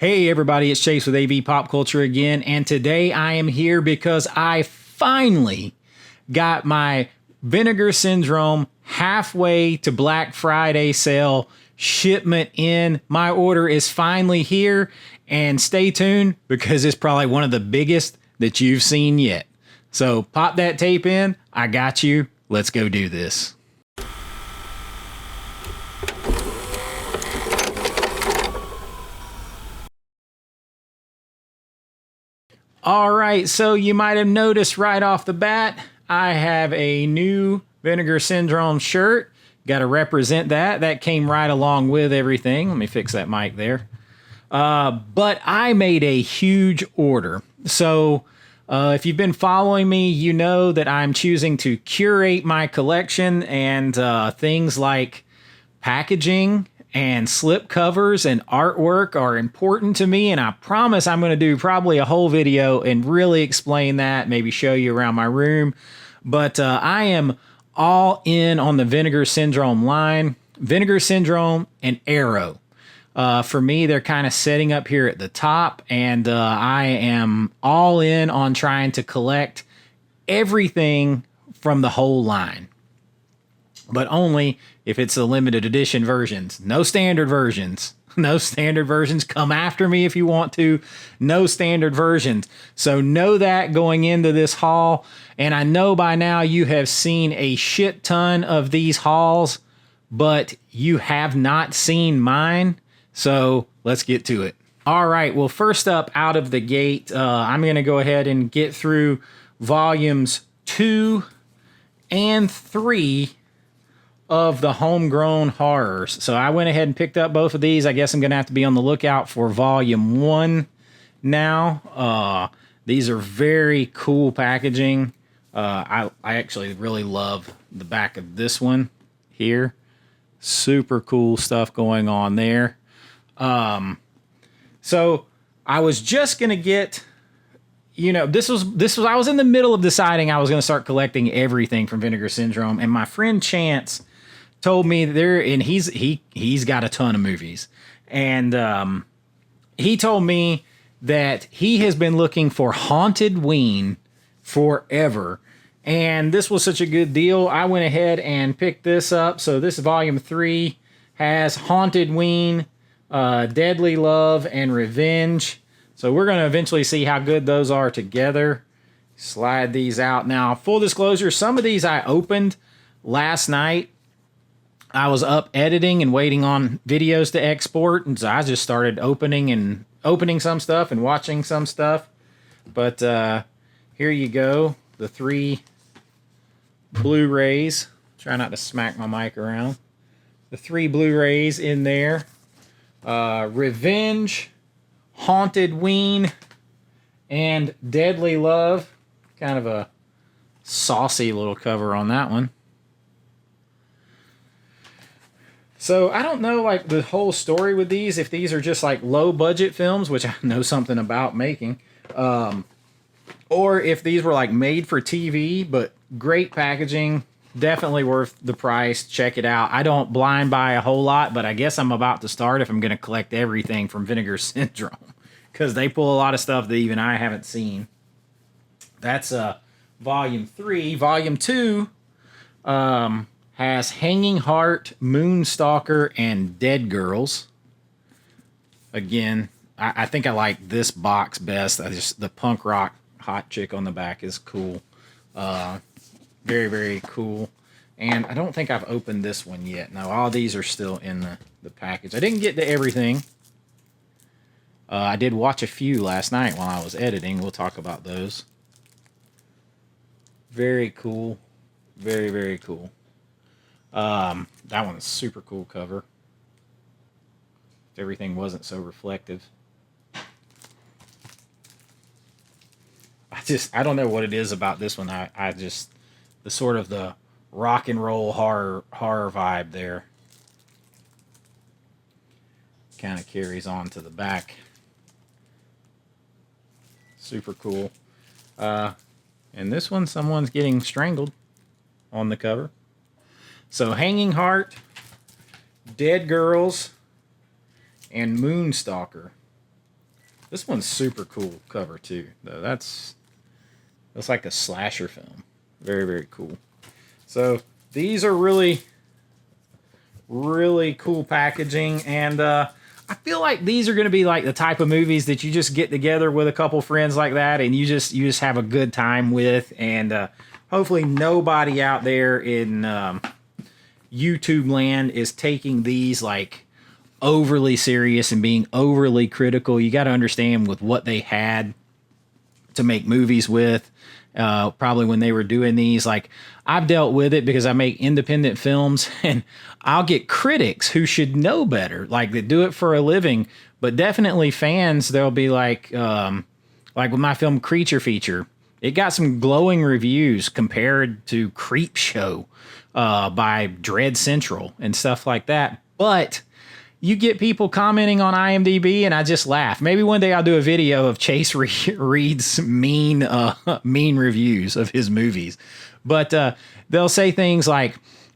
Hey everybody, it's Chase with AV Pop Culture again, and today I am here because I finally got my Vinegar Syndrome halfway to Black Friday sale shipment in. My order is finally here, and stay tuned because it's probably one of the biggest that you've seen yet. So pop that tape in, I got you, let's go do this. All right, so you might have noticed right off the bat, I have a new Vinegar Syndrome shirt. Got to represent that. That came right along with everything. Let me fix that mic there. But I made a huge order. So if you've been following me, you know that I'm choosing to curate my collection, and things like packaging and slip covers and artwork are important to me, and I promise I'm going to do probably a whole video and really explain that, maybe show you around my room. But I am all in on the Vinegar Syndrome line. Vinegar Syndrome and Arrow. For me, they're kind of setting up here at the top, and I am all in on trying to collect everything from the whole line. But only if it's the limited edition versions. No standard versions. No standard versions. Come after me if you want to. No standard versions. So know that going into this haul. And I know by now you have seen a shit ton of these hauls, but you have not seen mine. So let's get to it. All right. Well, first up out of the gate, I'm going to go ahead and get through volumes 2 and 3 of the Homegrown Horrors. So I went ahead and picked up both of these. I guess I'm going to have to be on the lookout for volume 1 now. These are very cool packaging. I actually really love the back of this one here. Super cool stuff going on there. So I was just going to get, this was I was in the middle of deciding I was going to start collecting everything from Vinegar Syndrome, and my friend Chance told me he's got a ton of movies, and he told me that he has been looking for Haunted Ween forever, and this was such a good deal. I went ahead and picked this up. So this volume 3 has Haunted Ween, Deadly Love, and Revenge. So we're going to eventually see how good those are together. Slide these out. Now, full disclosure, some of these I opened last night. I was up editing and waiting on videos to export, and so I just started opening some stuff and watching some stuff. But here you go, the 3 Blu-rays. Try not to smack my mic around. The 3 Blu-rays in there. Revenge, Haunted Ween, and Deadly Love. Kind of a saucy little cover on that one. So I don't know like the whole story with these, if these are just like low budget films, which I know something about making, or if these were like made for TV, but great packaging, definitely worth the price. Check it out. I don't blind buy a whole lot, but I guess I'm about to start if I'm going to collect everything from Vinegar Syndrome, because they pull a lot of stuff that even I haven't seen. That's volume 3. Volume 2 has Hanging Heart, Moonstalker, and Dead Girls. Again, I think I like this box best. The punk rock hot chick on the back is cool. Very, very cool. And I don't think I've opened this one yet. No, all these are still in the package. I didn't get to everything. I did watch a few last night while I was editing. We'll talk about those. Very cool. Very, very cool. That one's super cool cover. If everything wasn't so reflective. I don't know what it is about this one. I just, the sort of the rock and roll horror vibe there kind of carries on to the back. Super cool. And this one, someone's getting strangled on the cover. So Hanging Heart, Dead Girls, and Moonstalker. This one's super cool cover too, though. That's like a slasher film. Very, very cool. So these are really, really cool packaging, and I feel like these are going to be like the type of movies that you just get together with a couple friends like that, and you just have a good time with, and hopefully nobody out there in YouTube land is taking these like overly serious and being overly critical. You got to understand with what they had to make movies with. Probably when they were doing these, like I've dealt with it because I make independent films, and I'll get critics who should know better, like that do it for a living, but definitely fans. They'll be like with my film Creature Feature, it got some glowing reviews compared to Creep Show by Dread Central and stuff like that. But you get people commenting on IMDb, and I just laugh. Maybe one day I'll do a video of Chase Reed's mean reviews of his movies. But they'll say things like,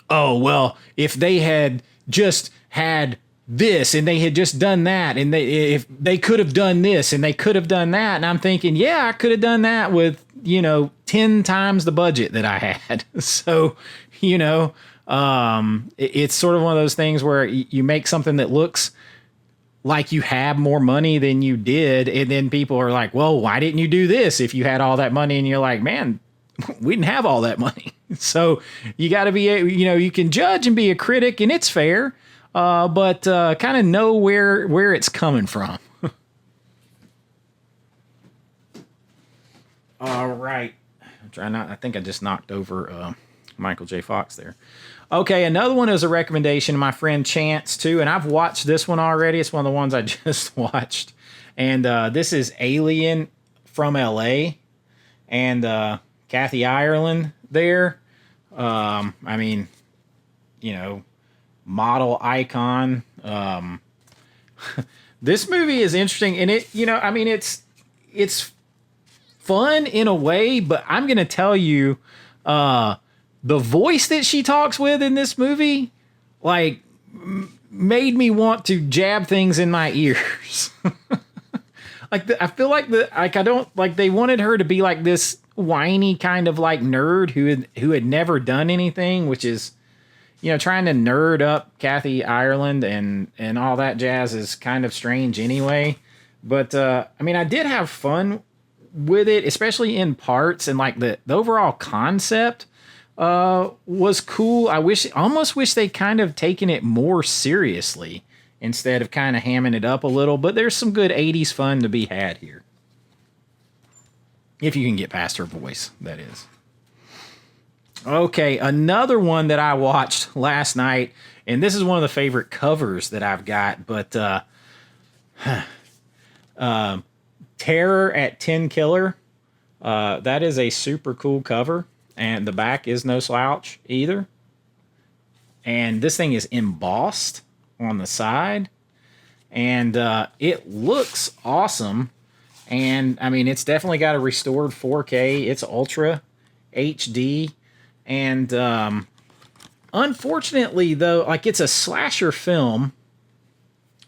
"Oh, well, if they had just had this and they had just done that, and if they could have done this and they could have done that," and I'm thinking, yeah, I could have done that with 10 times the budget that I had. So it's sort of one of those things where you make something that looks like you have more money than you did, and then people are like, well, why didn't you do this if you had all that money? And you're like, man, we didn't have all that money. So you got to be, you can judge and be a critic, and it's fair, but kind of know where it's coming from. All right. I think I just knocked over Michael J. Fox there. Okay, another one is a recommendation of my friend Chance too, and I've watched this one already. It's one of the ones I just watched, and this is Alien from L.A. and Kathy Ireland there. Model icon. This movie is interesting, and it's fun in a way, but I'm gonna tell you, the voice that she talks with in this movie, like, made me want to jab things in my ears. I feel like they wanted her to be like this whiny kind of like nerd who had never done anything, which is, trying to nerd up Kathy Ireland and all that jazz is kind of strange anyway. But I did have fun with it, especially in parts, and like the overall concept was cool. I almost wish they kind of taken it more seriously instead of kind of hamming it up a little, but there's some good 80s fun to be had here. If you can get past her voice, that is. Okay, another one that I watched last night, and this is one of the favorite covers that I've got, but Terror at 10 Killer. That is a super cool cover, and the back is no slouch either. And this thing is embossed on the side, and it looks awesome. And it's definitely got a restored 4K. It's Ultra HD, and unfortunately though, like, it's a slasher film,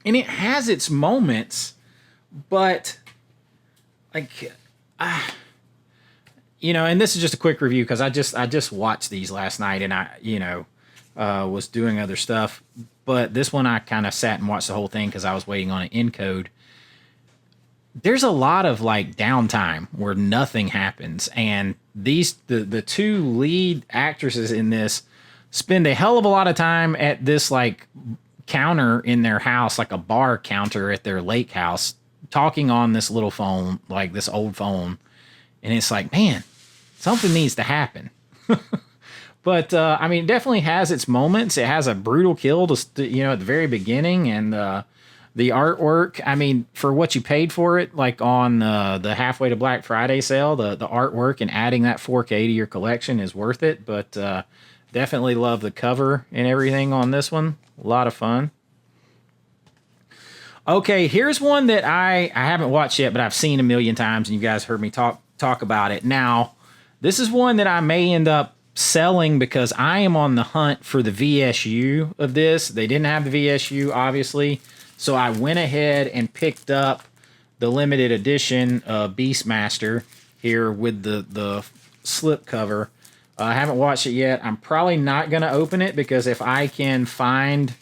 and it has its moments, but like, and this is just a quick review because I just watched these last night, and I was doing other stuff, but this one I kind of sat and watched the whole thing because I was waiting on an encode. There's a lot of like downtime where nothing happens, and the two lead actresses in this spend a hell of a lot of time at this like counter in their house, like a bar counter at their lake house, talking on this little phone, like this old phone. And it's like, man, something needs to happen. But it definitely has its moments. It has a brutal kill at the very beginning, and the artwork, for what you paid for it, like on the halfway to Black Friday sale, the artwork and adding that 4K to your collection is worth it. But definitely love the cover and everything on this one. A lot of fun. Okay, here's one that I haven't watched yet, but I've seen a million times, and you guys heard me talk about it. Now, this is one that I may end up selling because I am on the hunt for the VSU of this. They didn't have the VSU, obviously, so I went ahead and picked up the limited edition Beastmaster here with the slip cover. I haven't watched it yet. I'm probably not going to open it because if I can find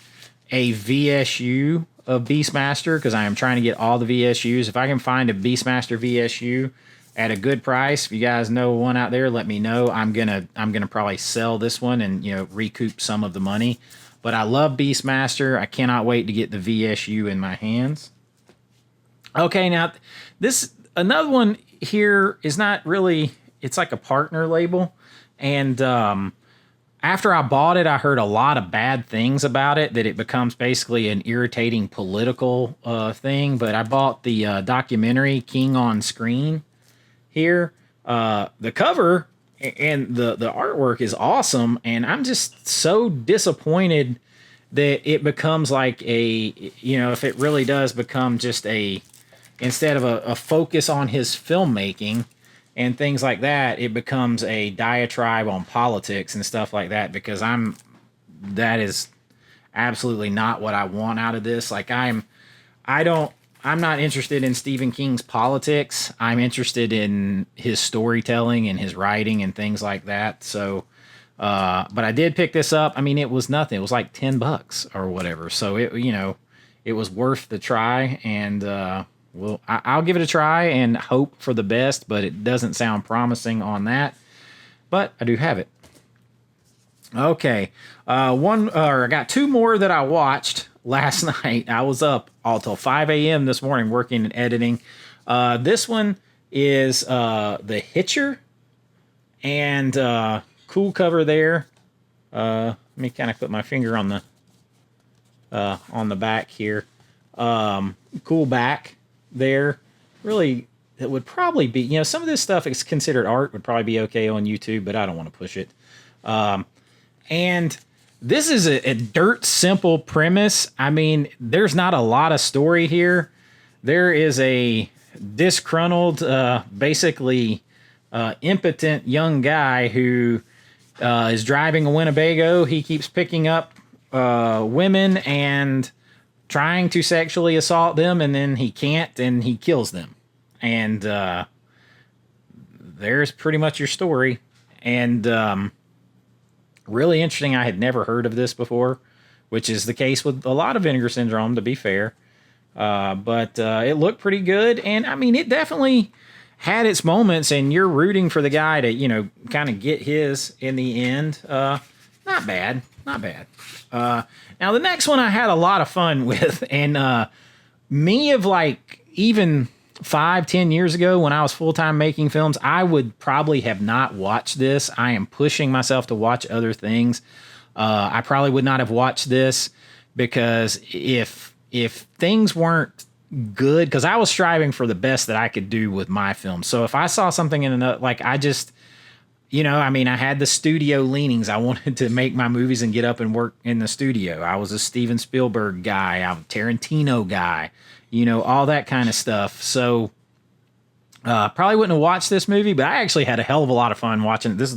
a VSU of Beastmaster, because I am trying to get all the VSUs, if I can find a Beastmaster VSU at a good price, if you guys know one out there, let me know. I'm gonna probably sell this one and recoup some of the money. But I love Beastmaster. I cannot wait to get the VSU in my hands. Okay, now this another one here is not really. It's like a partner label. And after I bought it, I heard a lot of bad things about it, that it becomes basically an irritating political thing. But I bought the documentary King on Screen here. The cover and the artwork is awesome. And I'm just so disappointed that it becomes like if it really does become just instead of a focus on his filmmaking and things like that, it becomes a diatribe on politics and stuff like that, because that is absolutely not what I want out of this. Like I'm not interested in Stephen King's politics. I'm interested in his storytelling and his writing and things like that. So, but I did pick this up. I mean, it was nothing. It was like $10 or whatever. So it was worth the try, and, well, I'll give it a try and hope for the best, but it doesn't sound promising on that. But I do have it. Okay, I got two more that I watched last night. I was up all till 5 a.m. this morning working and editing. This one is The Hitcher, and cool cover there. Let me kind of put my finger on the back here. Cool back there. Really, it would probably be, some of this stuff is considered art, would probably be okay on YouTube, but I don't want to push it. And this is a dirt simple premise. I mean, there's not a lot of story here. There is a disgruntled, basically impotent young guy who is driving a Winnebago. He keeps picking up women and trying to sexually assault them, and then he can't, and he kills them. And there's pretty much your story. And really interesting. I had never heard of this before, which is the case with a lot of Vinegar Syndrome, to be fair. But it looked pretty good. And, I mean, it definitely had its moments, and you're rooting for the guy to, kind of get his in the end. Not bad. Not bad. Now, the next one I had a lot of fun with, and me of like even 5-10 years ago when I was full-time making films, I would probably have not watched this. I am pushing myself to watch other things. I probably would not have watched this because if things weren't good, because I was striving for the best that I could do with my film. So if I saw something in another, like I just... I had the studio leanings. I wanted to make my movies and get up and work in the studio. I was a Steven Spielberg guy. I'm a Tarantino guy, all that kind of stuff. So probably wouldn't have watched this movie, but I actually had a hell of a lot of fun watching it. This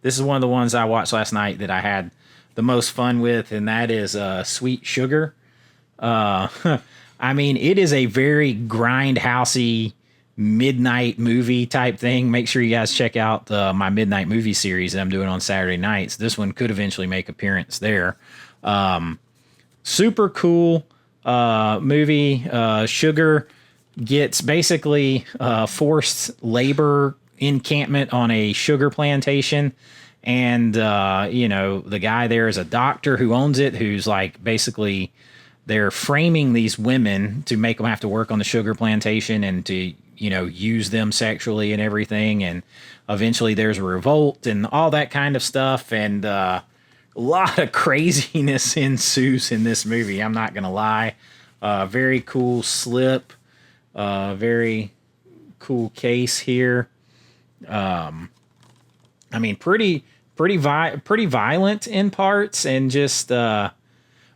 is one of the ones I watched last night that I had the most fun with, and that is Sweet Sugar. It is a very grindhousey midnight movie type thing. Make sure you guys check out my midnight movie series that I'm doing on Saturday nights. This one could eventually make appearance there. Super cool movie. Sugar gets basically forced labor encampment on a sugar plantation, and the guy there is a doctor who owns it, who's like basically they're framing these women to make them have to work on the sugar plantation and to use them sexually and everything. And eventually there's a revolt and all that kind of stuff. And a lot of craziness ensues in this movie. I'm not going to lie. Very cool slip. Very cool case here. Pretty violent in parts, and just,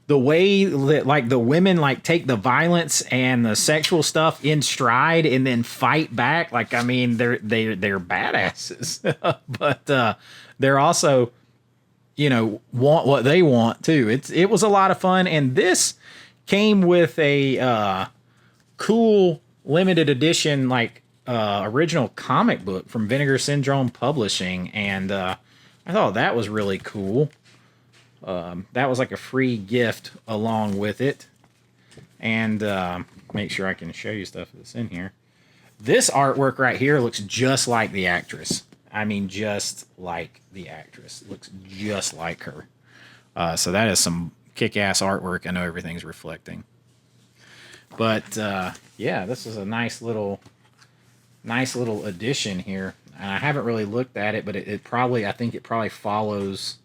the way that like the women like take the violence and the sexual stuff in stride and then fight back. Like, they're badasses, but they're also, want what they want too. It was a lot of fun. And this came with a cool limited edition, like, original comic book from Vinegar Syndrome Publishing, and I thought that was really cool. That was like a free gift along with it. And make sure I can show you stuff that's in here. This artwork right here looks just like the actress. I mean, just like the actress. Looks just like her. So that is some kick-ass artwork. I know everything's reflecting. But yeah, this is a nice little addition here. And I haven't really looked at it, but I think it probably follows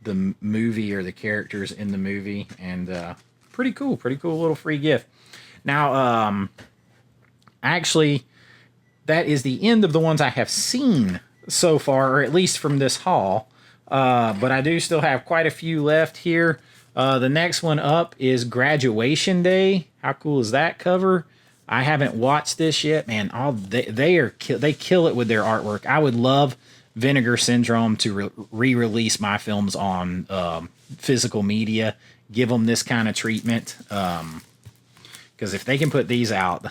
the movie or the characters in the movie. And pretty cool little free gift. Now, actually, that is the end of the ones I have seen so far, or at least from this haul. But I do still have quite a few left here. The next one up is Graduation Day. How cool is that cover? I haven't watched this yet, man. They kill it with their artwork. I would love Vinegar Syndrome to re-release my films on physical media. Give them this kind of treatment. Because if they can put these out,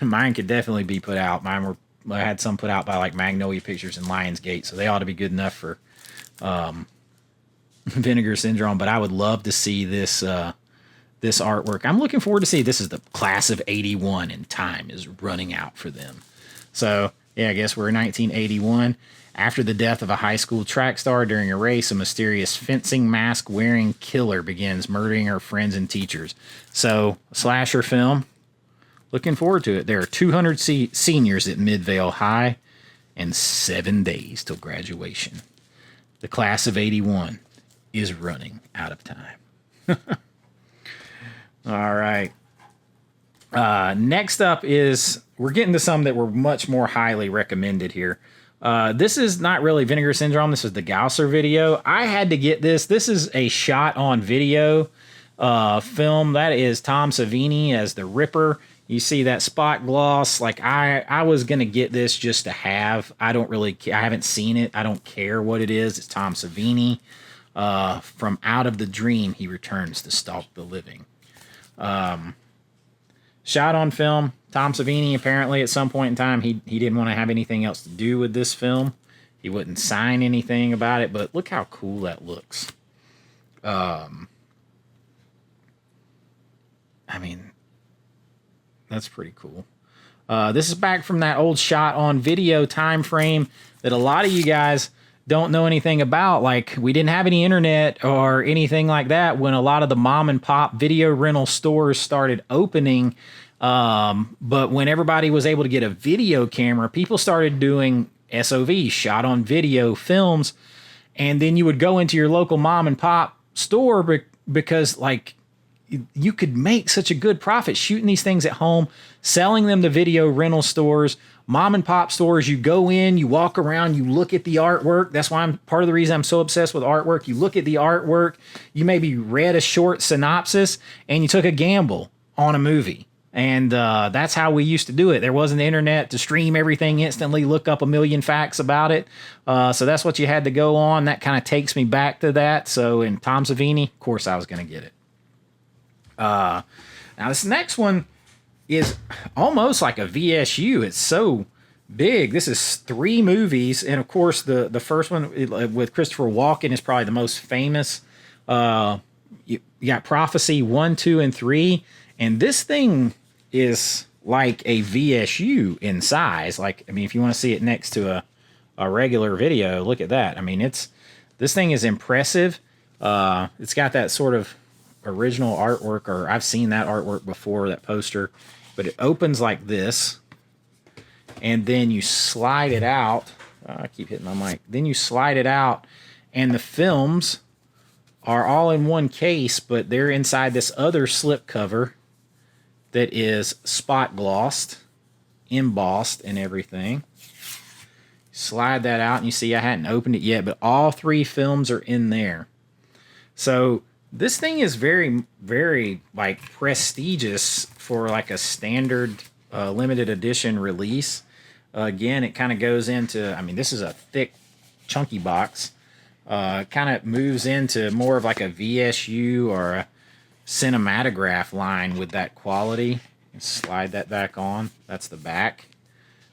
mine could definitely be put out. I had some put out by like Magnolia Pictures and Lionsgate, so they ought to be good enough for Vinegar Syndrome. But I would love to see this this artwork. I'm looking forward to see. This is the class of '81, and time is running out for them. So yeah, I guess we're in 1981. After the death of a high school track star during a race, a mysterious fencing mask wearing killer begins murdering her friends and teachers. So, slasher film. Looking forward to it. There are 200 seniors at Midvale High and 7 days till graduation. The class of '81 is running out of time. All right. Next up is, we're getting to some that were much more highly recommended here. This is not really Vinegar Syndrome. This is the Gausser video. I had to get this. This is a shot on video film. That is Tom Savini as the Ripper. You see that spot gloss. Like I was going to get this just to have. I don't really care. I haven't seen it. I don't care what it is. It's Tom Savini. From Out of the Dream, he returns to stalk the living. Shot on film. Tom Savini, apparently, at some point in time, he didn't want to have anything else to do with this film. He wouldn't sign anything about it, but look how cool that looks. I mean, that's pretty cool. This is back from that old shot on video time frame that a lot of you guys don't know anything about. Like, we didn't have any internet or anything like that when a lot of the mom and pop video rental stores started opening. But when everybody was able to get a video camera, people started doing SOV, shot on video films. And then you would go into your local mom and pop store because, like, you could make such a good profit shooting these things at home, selling them to video rental stores, mom and pop stores. You go in, you walk around, you look at the artwork. That's why part of the reason I'm so obsessed with artwork. You look at the artwork, you maybe read a short synopsis, and you took a gamble on a movie. And that's how we used to do it. There wasn't the internet to stream everything instantly, look up a million facts about it. So that's what you had to go on. That kind of takes me back to that. So in Tom Savini, of course I was going to get it. Now this next one is almost like a VSU. It's so big. This is 3 movies. And of course the first one with Christopher Walken is probably the most famous. You got Prophecy 1, 2, and 3. And this thing is like a VSU in size. Like, I mean, if you want to see it next to a regular video, look at that. I mean, this thing is impressive. It's got that sort of original artwork, or I've seen that artwork before, that poster, but it opens like this, and then you slide it out. I keep hitting my mic. Then you slide it out, and the films are all in one case, but they're inside this other slip cover that is spot glossed, embossed, and everything. Slide that out, and you see I hadn't opened it yet, but all 3 films are in there. So this thing is very, very, like, prestigious for like a standard limited edition release. Again, it kind of goes into, I mean, this is a thick, chunky box. Kind of moves into more of like a VSU or a cinematograph line with that quality. Slide that back on. That's the back.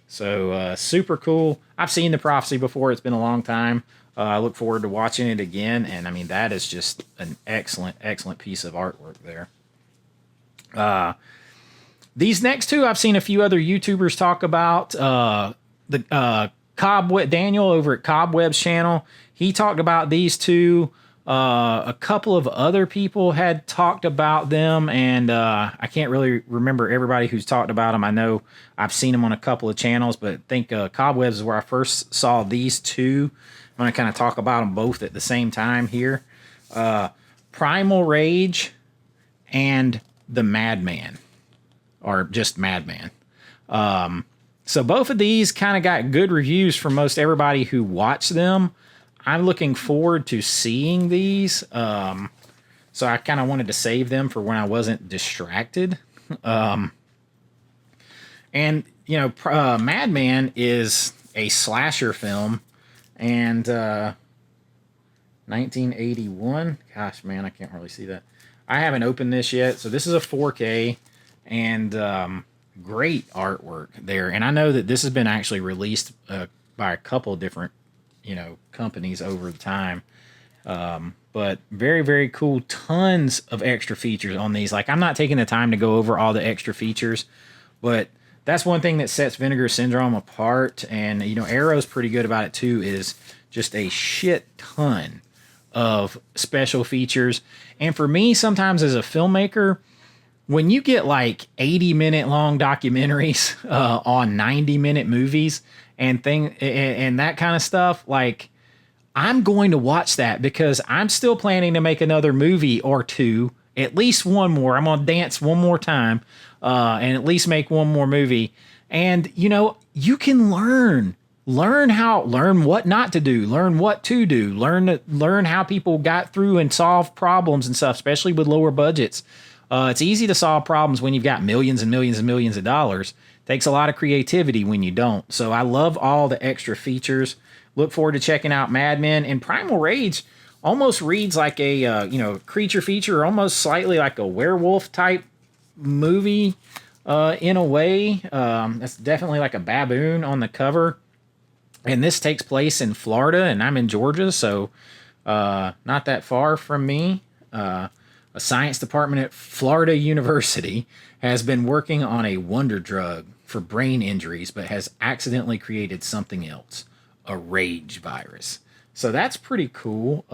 So super cool. I've seen The Prophecy before. It's been a long time. I look forward to watching it again. And I mean, that is just an excellent, excellent piece of artwork there. These next two, I've seen a few other YouTubers talk about. The Cobweb Daniel over at Cobweb's channel. He talked about these two. A couple of other people had talked about them, and I can't really remember everybody who's talked about them. I know I've seen them on a couple of channels, but I think Cobwebs is where I first saw these two. I'm going to kind of talk about them both at the same time here. Primal Rage and The Madman, or just Madman. So both of these kind of got good reviews from most everybody who watched them. I'm looking forward to seeing these. So I kind of wanted to save them for when I wasn't distracted. And, you know, Madman is a slasher film. And 1981. Gosh, man, I can't really see that. I haven't opened this yet. So this is a 4K. And great artwork there. And I know that this has been actually released by a couple different, you know, companies over the time. But very, very cool. Tons of extra features on these. Like, I'm not taking the time to go over all the extra features, but that's one thing that sets Vinegar Syndrome apart. And, you know, Arrow's pretty good about it too, is just a shit ton of special features. And for me, sometimes as a filmmaker, when you get like 80-minute long documentaries on 90-minute movies and that kind of stuff, like, I'm going to watch that because I'm still planning to make another movie or two, at least one more. I'm going to dance one more time and at least make one more movie. And, you know, you can learn what not to do, learn what to do, learn how people got through and solve problems and stuff, especially with lower budgets. It's easy to solve problems when you've got millions and millions and millions of dollars. Takes a lot of creativity when you don't. So I love all the extra features. Look forward to checking out Mad Men. And Primal Rage almost reads like a creature feature, or almost slightly like a werewolf type movie in a way. That's definitely like a baboon on the cover. And this takes place in Florida, and I'm in Georgia, so not that far from me. A science department at Florida University has been working on a wonder drug for brain injuries, but has accidentally created something else, a rage virus. So that's pretty cool.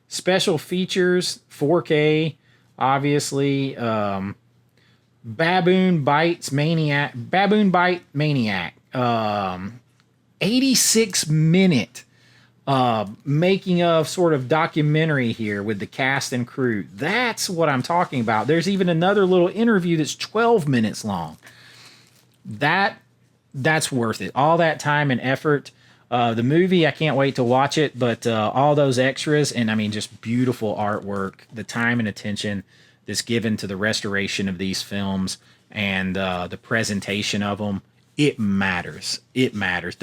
Special features, 4K, obviously. Baboon Bite Maniac. 86-minute making of sort of documentary here with the cast and crew. That's what I'm talking about. There's even another little interview that's 12 minutes long. That's worth it. All that time and effort. The movie, I can't wait to watch it, but all those extras, and I mean, just beautiful artwork, the time and attention that's given to the restoration of these films and the presentation of them. It matters. It matters.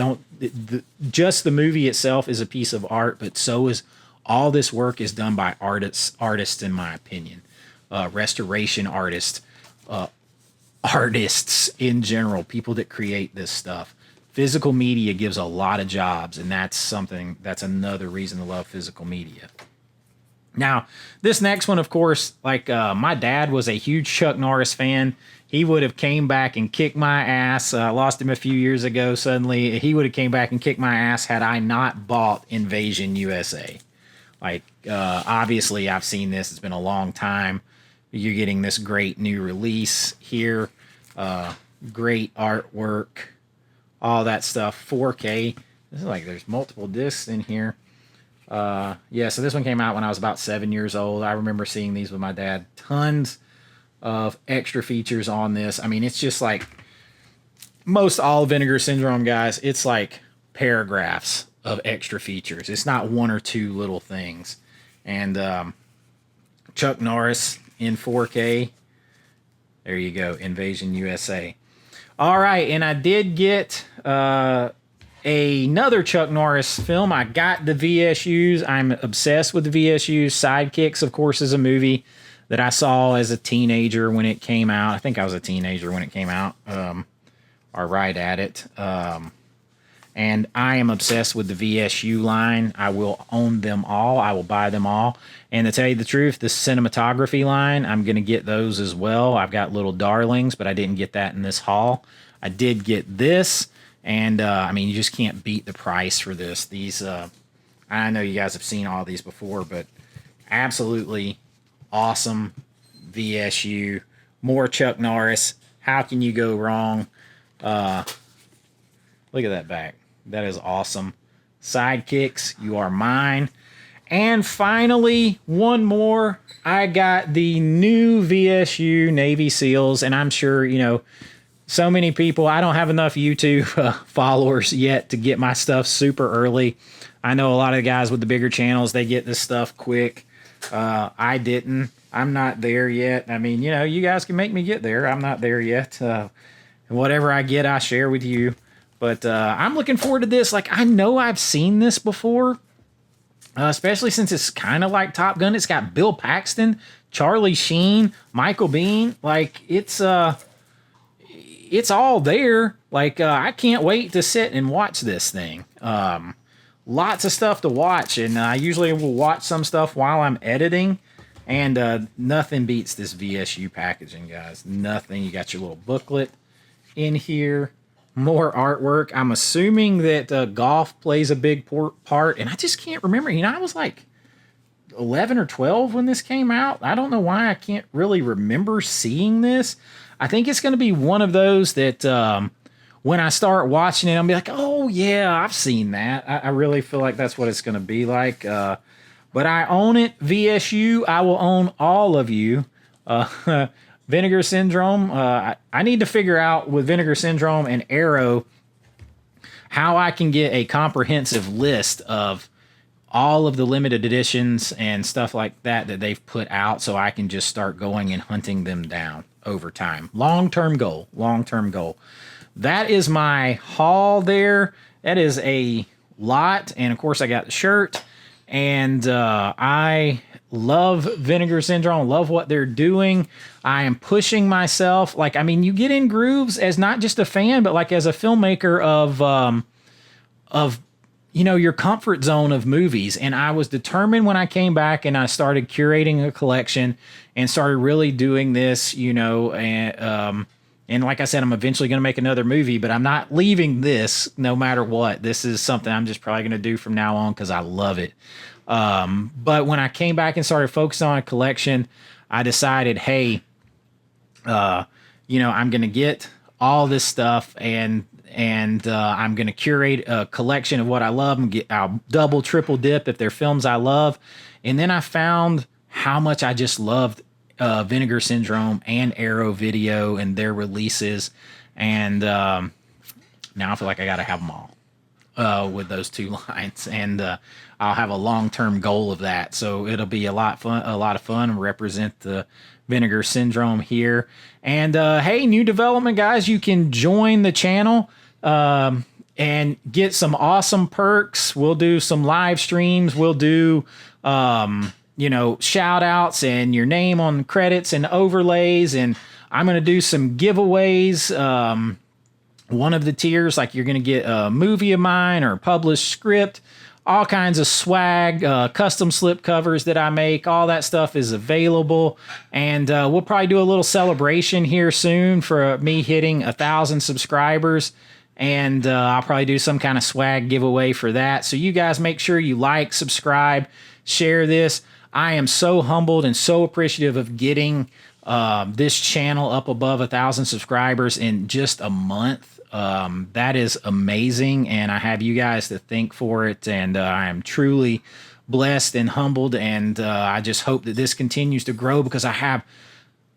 Just the movie itself is a piece of art, but so is all this work is done by artists, in my opinion. Restoration artists, artists in general, people that create this stuff. Physical media gives a lot of jobs, and that's another reason to love physical media. Now, this next one, of course, like my dad was a huge Chuck Norris fan. He would have came back and kicked my ass. Lost him a few years ago. Suddenly, he would have came back and kicked my ass had I not bought Invasion USA. Like, obviously, I've seen this. It's been a long time. You're getting this great new release here. Great artwork. All that stuff. 4K. This is like there's multiple discs in here. So this one came out when I was about 7 years old. I remember seeing these with my dad. Tons of extra features on this. I mean, it's just like most all Vinegar Syndrome, guys. It's like paragraphs of extra features. It's not one or two little things. And Chuck Norris in 4K. There you go. Invasion USA. All right, and I did get another Chuck Norris film. I got the VSUs. I'm obsessed with the VSUs. Sidekicks, of course, is a movie that I saw as a teenager when it came out. I think I was a teenager when it came out, or right at it. And I am obsessed with the VSU line. I will own them all. I will buy them all. And to tell you the truth, the cinematography line, I'm going to get those as well. I've got little darlings, but I didn't get that in this haul. I did get this. And, I mean, you just can't beat the price for this. These, I know you guys have seen all these before, but absolutely awesome VSU. More Chuck Norris. How can you go wrong? Look at that back. That is awesome. Sidekicks, you are mine. And finally, one more. I got the new VSU Navy SEALs, and I'm sure, you know, so many people, I don't have enough YouTube followers yet to get my stuff super early. I know a lot of the guys with the bigger channels, they get this stuff quick. I didn't. I'm not there yet. I mean, you know, you guys can make me get there. I'm not there yet. Whatever I get, I share with you. But I'm looking forward to this. Like, I know I've seen this before, especially since it's kind of like Top Gun. It's got Bill Paxton, Charlie Sheen, Michael Biehn. Like, it's all there. Like, I can't wait to sit and watch this thing. Lots of stuff to watch, and I usually will watch some stuff while I'm editing. And nothing beats this VSU packaging, guys. Nothing. You got your little booklet in here. More artwork. I'm assuming that golf plays a big part, and I just can't remember. You know, I was like 11 or 12 when this came out. I don't know why I can't really remember seeing this. I think it's going to be one of those that when I start watching it, I'll be like, oh, yeah, I've seen that. I really feel like that's what it's going to be like. But I own it. VSU, I will own all of you. Vinegar Syndrome, I need to figure out with Vinegar Syndrome and Arrow how I can get a comprehensive list of all of the limited editions and stuff like that they've put out, so I can just start going and hunting them down over time. Long-term goal. That is my haul there. That is a lot. And, of course, I got the shirt. And I love Vinegar Syndrome. Love what they're doing. I am pushing myself. Like, I mean, you get in grooves as not just a fan, but like as a filmmaker of you know, your comfort zone of movies. And I was determined when I came back and I started curating a collection and started really doing this, you know, and like I said, I'm eventually going to make another movie, but I'm not leaving this no matter what. This is something I'm just probably going to do from now on because I love it. But when I came back and started focusing on a collection, I decided, hey, you know, I'm going to get all this stuff and I'm going to curate a collection of what I love and I'll double, triple dip if they're films I love. And then I found how much I just loved Vinegar Syndrome and Arrow Video and their releases. And now I feel like I got to have them all with those two lines. And I'll have a long-term goal of that. So it'll be a lot of fun and represent the Vinegar Syndrome here. And hey, new development, guys, you can join the channel and get some awesome perks. We'll do some live streams. We'll do you know, shout outs and your name on credits and overlays. And I'm going to do some giveaways. One of the tiers, like you're going to get a movie of mine or a published script, all kinds of swag, custom slip covers that I make. All that stuff is available. And we'll probably do a little celebration here soon for me hitting 1,000 subscribers. And I'll probably do some kind of swag giveaway for that. So you guys make sure you like, subscribe, share this. I am so humbled and so appreciative of getting this channel up above 1,000 subscribers in just a month. That is amazing, and I have you guys to thank for it, and I am truly blessed and humbled, and I just hope that this continues to grow because I have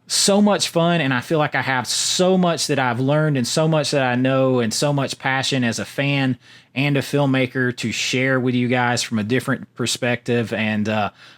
so much fun, and I feel like I have so much that I've learned and so much that I know and so much passion as a fan and a filmmaker to share with you guys from a different perspective, and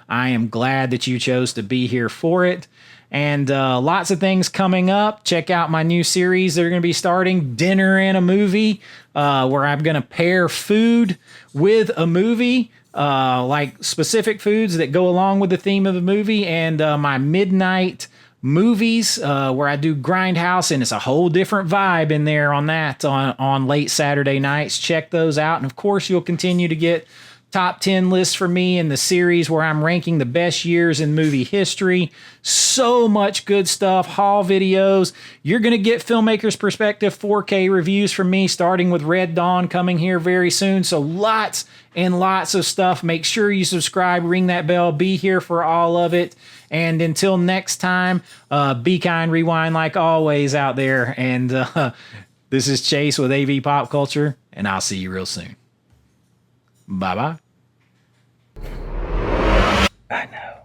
I am glad that you chose to be here for it. And lots of things coming up. Check out my new series that are going to be starting, Dinner and a Movie, where I'm going to pair food with a movie. like specific foods that go along with the theme of the movie, and my midnight movies where I do Grindhouse, and it's a whole different vibe in there on that on late Saturday nights. Check those out. And of course, you'll continue to get top 10 lists from me in the series where I'm ranking the best years in movie history. So much good stuff, haul videos. You're going to get Filmmaker's Perspective 4K reviews from me, starting with Red Dawn coming here very soon. So lots and lots of stuff. Make sure you subscribe, ring that bell, be here for all of it. And until next time, be kind, rewind like always out there. And this is Chase with AV Pop Culture, and I'll see you real soon. Bye-bye. I know.